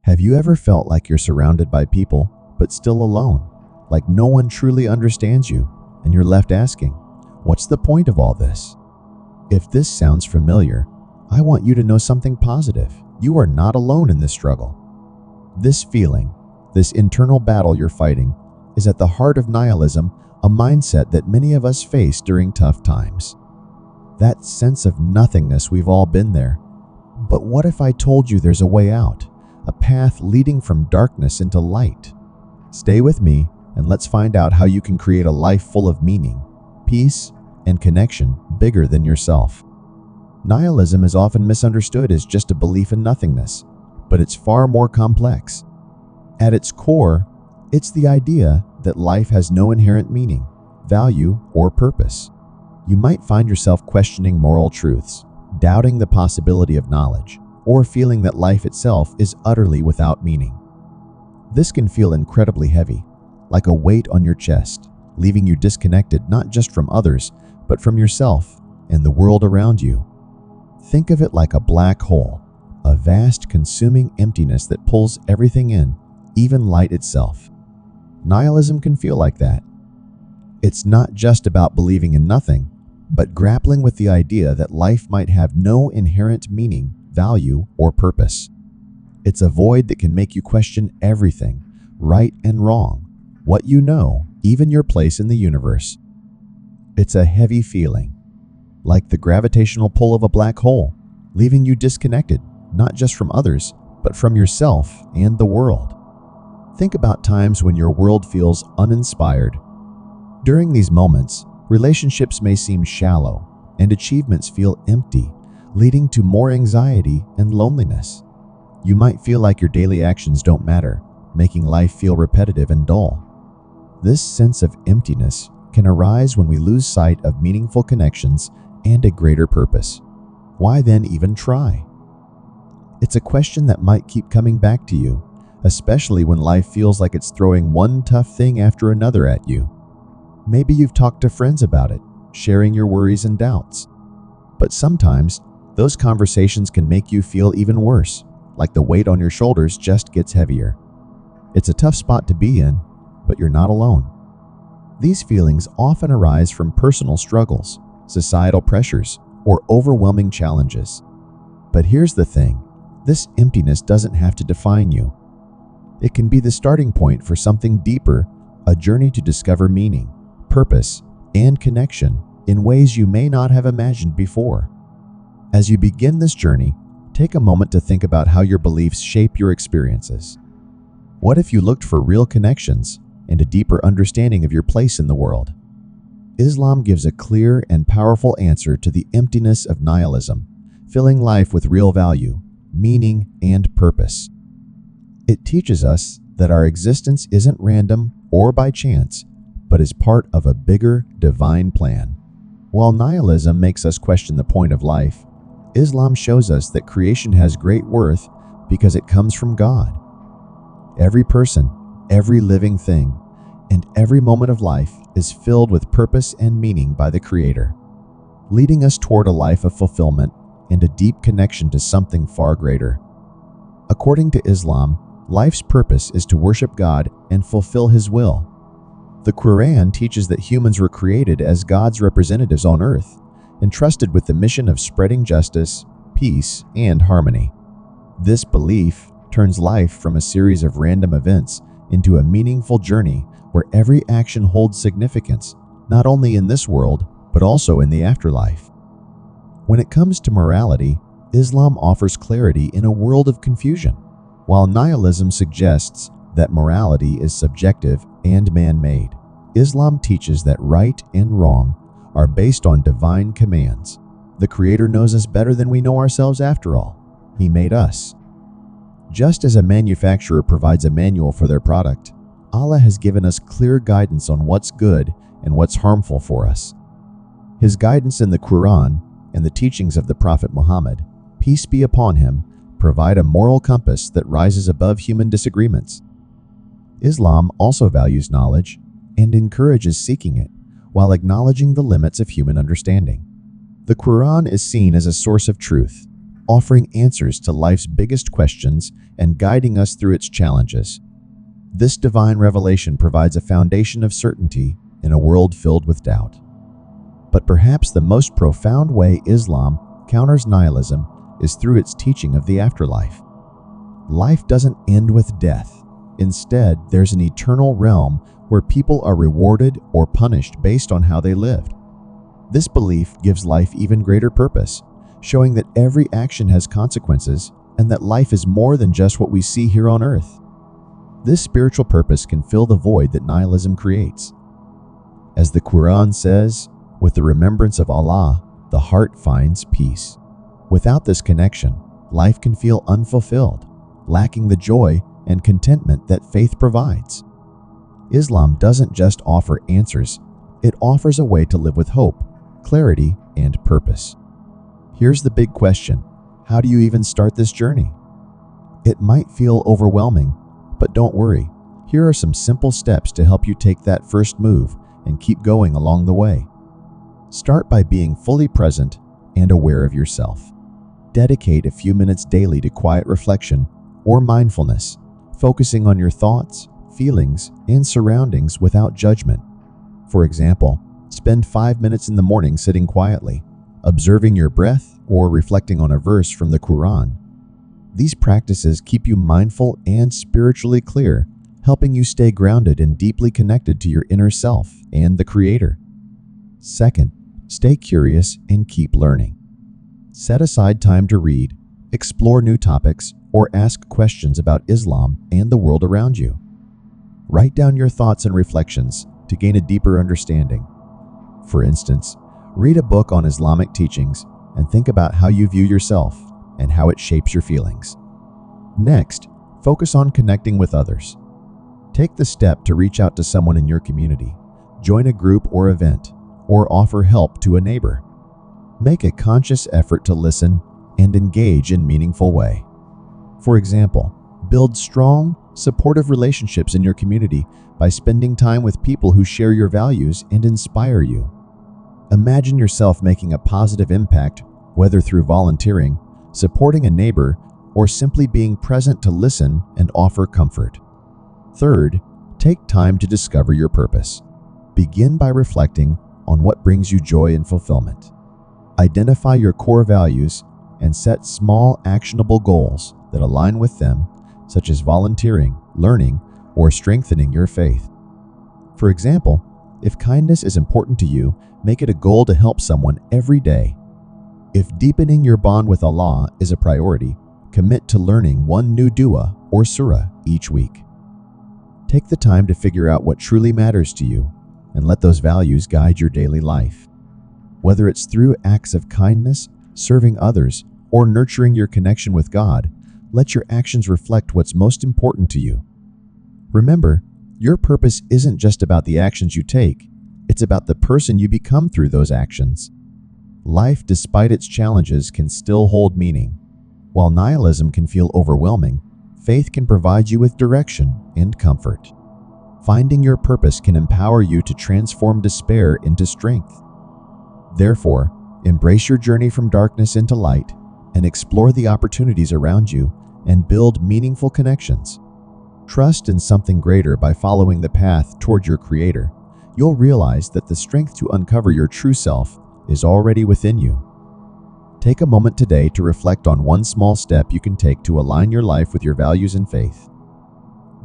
Have you ever felt like you're surrounded by people, but still alone? Like no one truly understands you, and you're left asking, what's the point of all this? If this sounds familiar, I want you to know something positive. You are not alone in this struggle. This feeling, this internal battle you're fighting, is at the heart of nihilism, a mindset that many of us face during tough times. That sense of nothingness, we've all been there. But what if I told you there's a way out? A path leading from darkness into light? Stay with me and let's find out how you can create a life full of meaning, peace, and connection bigger than yourself. Nihilism is often misunderstood as just a belief in nothingness, but it's far more complex. At its core, it's the idea that life has no inherent meaning, value, or purpose. You might find yourself questioning moral truths, doubting the possibility of knowledge, or feeling that life itself is utterly without meaning. This can feel incredibly heavy, like a weight on your chest, leaving you disconnected not just from others, but from yourself and the world around you. Think of it like a black hole, a vast consuming emptiness that pulls everything in, even light itself. Nihilism can feel like that. It's not just about believing in nothing, but grappling with the idea that life might have no inherent meaning, value, or purpose. It's a void that can make you question everything, right and wrong, what you know, even your place in the universe. It's a heavy feeling, like the gravitational pull of a black hole, leaving you disconnected, not just from others, but from yourself and the world. Think about times when your world feels uninspired. During these moments, relationships may seem shallow and achievements feel empty, leading to more anxiety and loneliness. You might feel like your daily actions don't matter, making life feel repetitive and dull. This sense of emptiness can arise when we lose sight of meaningful connections and a greater purpose. Why then even try? It's a question that might keep coming back to you, especially when life feels like it's throwing one tough thing after another at you. Maybe you've talked to friends about it, sharing your worries and doubts. But sometimes, those conversations can make you feel even worse, like the weight on your shoulders just gets heavier. It's a tough spot to be in, but you're not alone. These feelings often arise from personal struggles, societal pressures, or overwhelming challenges. But here's the thing, this emptiness doesn't have to define you. It can be the starting point for something deeper, a journey to discover meaning, purpose, and connection in ways you may not have imagined before. As you begin this journey, take a moment to think about how your beliefs shape your experiences. What if you looked for real connections and a deeper understanding of your place in the world? Islam gives a clear and powerful answer to the emptiness of nihilism, filling life with real value, meaning, and purpose. It teaches us that our existence isn't random or by chance, but is part of a bigger divine plan. While nihilism makes us question the point of life, Islam shows us that creation has great worth because it comes from God. Every person, every living thing, and every moment of life is filled with purpose and meaning by the Creator, leading us toward a life of fulfillment and a deep connection to something far greater. According to Islam, life's purpose is to worship God and fulfill His will. The Quran teaches that humans were created as God's representatives on earth, entrusted with the mission of spreading justice, peace, and harmony. This belief turns life from a series of random events into a meaningful journey where every action holds significance, not only in this world, but also in the afterlife. When it comes to morality, Islam offers clarity in a world of confusion, while nihilism suggests that morality is subjective and man-made. Islam teaches that right and wrong are based on divine commands. The Creator knows us better than we know ourselves after all. He made us. Just as a manufacturer provides a manual for their product, Allah has given us clear guidance on what's good and what's harmful for us. His guidance in the Quran and the teachings of the Prophet Muhammad, peace be upon him, provide a moral compass that rises above human disagreements. Islam also values knowledge and encourages seeking it, while acknowledging the limits of human understanding. The Quran is seen as a source of truth, offering answers to life's biggest questions and guiding us through its challenges. This divine revelation provides a foundation of certainty in a world filled with doubt. But perhaps the most profound way Islam counters nihilism is through its teaching of the afterlife. Life doesn't end with death. Instead, there's an eternal realm where people are rewarded or punished based on how they lived. This belief gives life even greater purpose, showing that every action has consequences and that life is more than just what we see here on earth. This spiritual purpose can fill the void that nihilism creates. As the Quran says, with the remembrance of Allah, the heart finds peace. Without this connection, life can feel unfulfilled, lacking the joy and contentment that faith provides. Islam doesn't just offer answers, it offers a way to live with hope, clarity, and purpose. Here's the big question: how do you even start this journey? It might feel overwhelming, but don't worry. Here are some simple steps to help you take that first move and keep going along the way. Start by being fully present and aware of yourself. Dedicate a few minutes daily to quiet reflection or mindfulness, focusing on your thoughts, feelings, and surroundings without judgment. For example, spend 5 minutes in the morning sitting quietly, observing your breath or reflecting on a verse from the Quran. These practices keep you mindful and spiritually clear, helping you stay grounded and deeply connected to your inner self and the Creator. Second, stay curious and keep learning. Set aside time to read, explore new topics, or ask questions about Islam and the world around you. Write down your thoughts and reflections to gain a deeper understanding. For instance, read a book on Islamic teachings and think about how you view yourself and how it shapes your feelings. Next, focus on connecting with others. Take the step to reach out to someone in your community, join a group or event, or offer help to a neighbor. Make a conscious effort to listen and engage in a meaningful way. For example, build strong, supportive relationships in your community by spending time with people who share your values and inspire you. Imagine yourself making a positive impact, whether through volunteering, supporting a neighbor, or simply being present to listen and offer comfort. Third, take time to discover your purpose. Begin by reflecting on what brings you joy and fulfillment. Identify your core values and set small, actionable goals that align with them, such as volunteering, learning, or strengthening your faith. For example, if kindness is important to you, make it a goal to help someone every day. If deepening your bond with Allah is a priority, commit to learning one new dua or surah each week. Take the time to figure out what truly matters to you and let those values guide your daily life. Whether it's through acts of kindness, serving others, or nurturing your connection with God, let your actions reflect what's most important to you. Remember, your purpose isn't just about the actions you take, it's about the person you become through those actions. Life, despite its challenges, can still hold meaning. While nihilism can feel overwhelming, faith can provide you with direction and comfort. Finding your purpose can empower you to transform despair into strength. Therefore, embrace your journey from darkness into light and explore the opportunities around you and build meaningful connections. Trust in something greater by following the path toward your Creator. You'll realize that the strength to uncover your true self is already within you. Take a moment today to reflect on one small step you can take to align your life with your values and faith.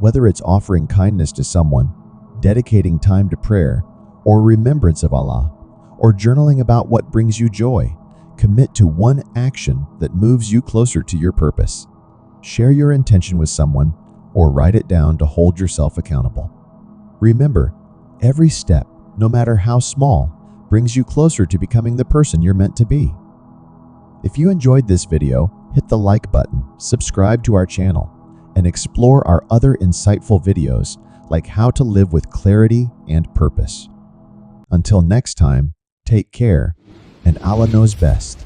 Whether it's offering kindness to someone, dedicating time to prayer, or remembrance of Allah, or journaling about what brings you joy, commit to one action that moves you closer to your purpose. Share your intention with someone or write it down to hold yourself accountable. Remember, every step, no matter how small, brings you closer to becoming the person you're meant to be. If you enjoyed this video, hit the like button, subscribe to our channel, and explore our other insightful videos like how to live with clarity and purpose. Until next time, take care, and Allah knows best.